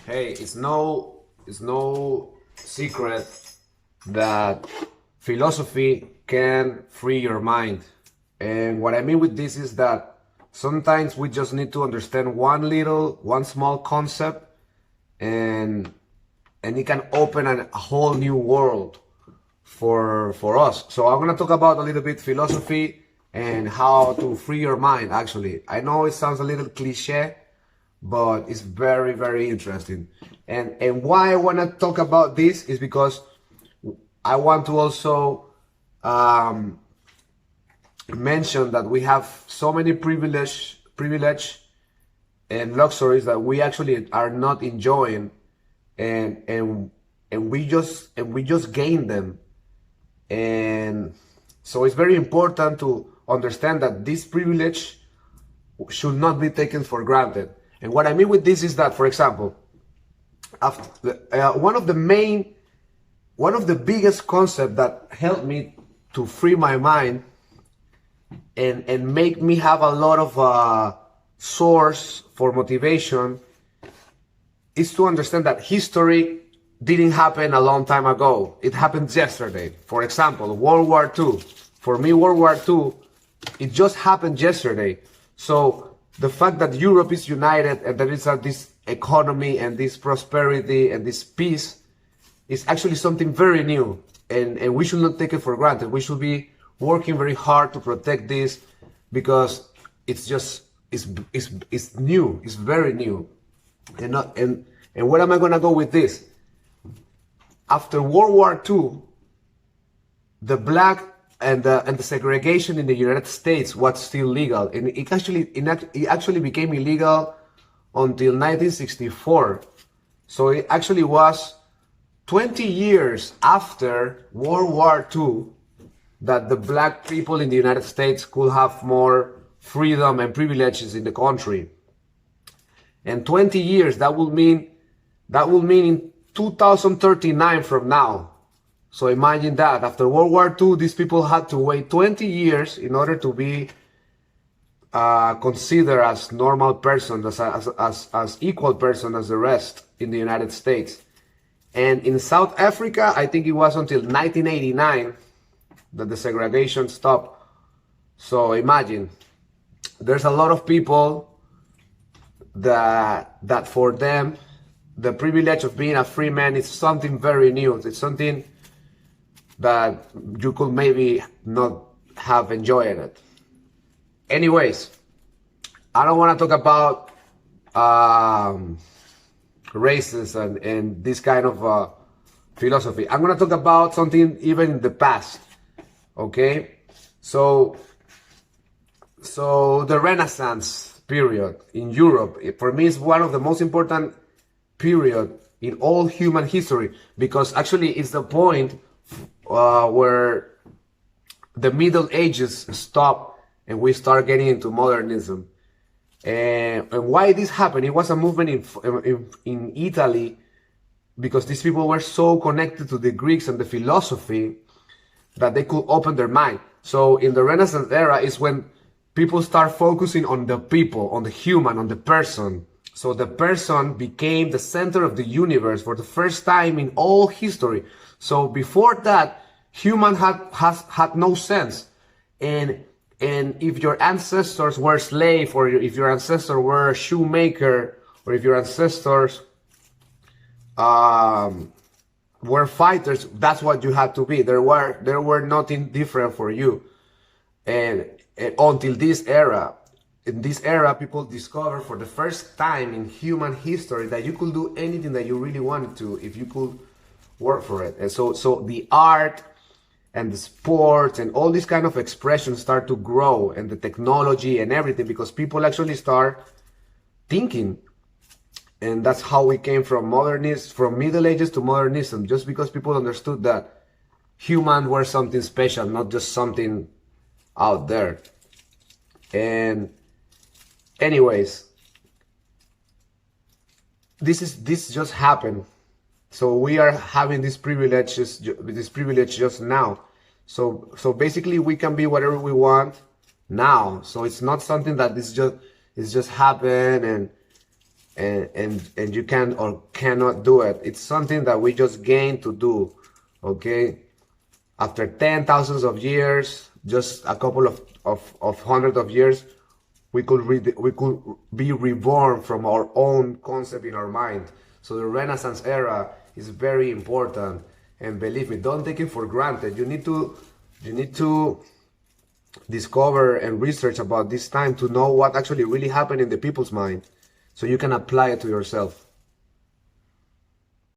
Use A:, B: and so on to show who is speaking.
A: Hey, it's no secret that philosophy can free your mind. And what I mean with this is that sometimes we just need to understand one small concept, and it can open a whole new world for us. So I'm gonna talk about a little bit philosophy and how to free your mind. Actually, I know it sounds a little cliche, but it's very very interesting. And why I want to talk about this is because I want to also um, mention that we have so many privilege and luxuries that we actually are not enjoying, and we just gain them. And so it's very important to understand that this privilege should not be taken for granted. And what I mean with this is that, for example, after, one of the biggest concepts that helped me to free my mind and make me have a lot of source for motivation is to understand that history didn't happen a long time ago. It happened yesterday. For example, World War II. For me, World War II, it just happened yesterday. So the fact that Europe is united and there is this economy and this prosperity and this peace is actually something very new. And we should not take it for granted. We should be working very hard to protect this because it's just, it's new. It's very new. And where am I gonna go with this? After World War II, the black and the segregation in the United States was still legal, and it actually became illegal until 1964. So it actually was 20 years after World War II that the black people in the United States could have more freedom and privileges in the country. And 20 years, that will mean in 2039 from now. So imagine that after World War II, these people had to wait 20 years in order to be considered as normal person, as equal person as the rest in the United States. And in South Africa, I think it was until 1989 that the segregation stopped. So imagine, there's a lot of people that for them the privilege of being a free man is something very new. It's something that you could maybe not have enjoyed it. Anyways, I don't want to talk about races and this kind of philosophy. I'm going to talk about something even in the past. Okay, so the Renaissance period in Europe, for me, is one of the most important period in all human history, because actually it's the point where the Middle Ages stop and we start getting into modernism. And why this happened? It was a movement in Italy, because these people were so connected to the Greeks and the philosophy that they could open their mind. So in the Renaissance era is when people start focusing on the people, on the human, on the person. So the person became the center of the universe for the first time in all history. So before that, human had no sense. And if your ancestors were slave, or if your ancestor were a shoemaker, or if your ancestors were fighters, that's what you had to be. There were nothing different for you. And until this era, in this era, people discovered for the first time in human history that you could do anything that you really wanted to if you could work for it. And so the art and the sports and all these kind of expressions start to grow, and the technology and everything, because people actually start thinking. And that's how we came from Middle Ages to modernism, just because people understood that humans were something special, not just something out there. And anyways, this just happened. So we are having this privilege just now. So basically we can be whatever we want now. So it's not something that is just happened and you can or cannot do it. It's something that we just gain to do, okay? After 10,000s of years, just a couple of hundreds of years, we could be reborn from our own concept in our mind. So the Renaissance era is very important, and believe me, don't take it for granted. You need to discover and research about this time to know what actually really happened in the people's mind, so you can apply it to yourself.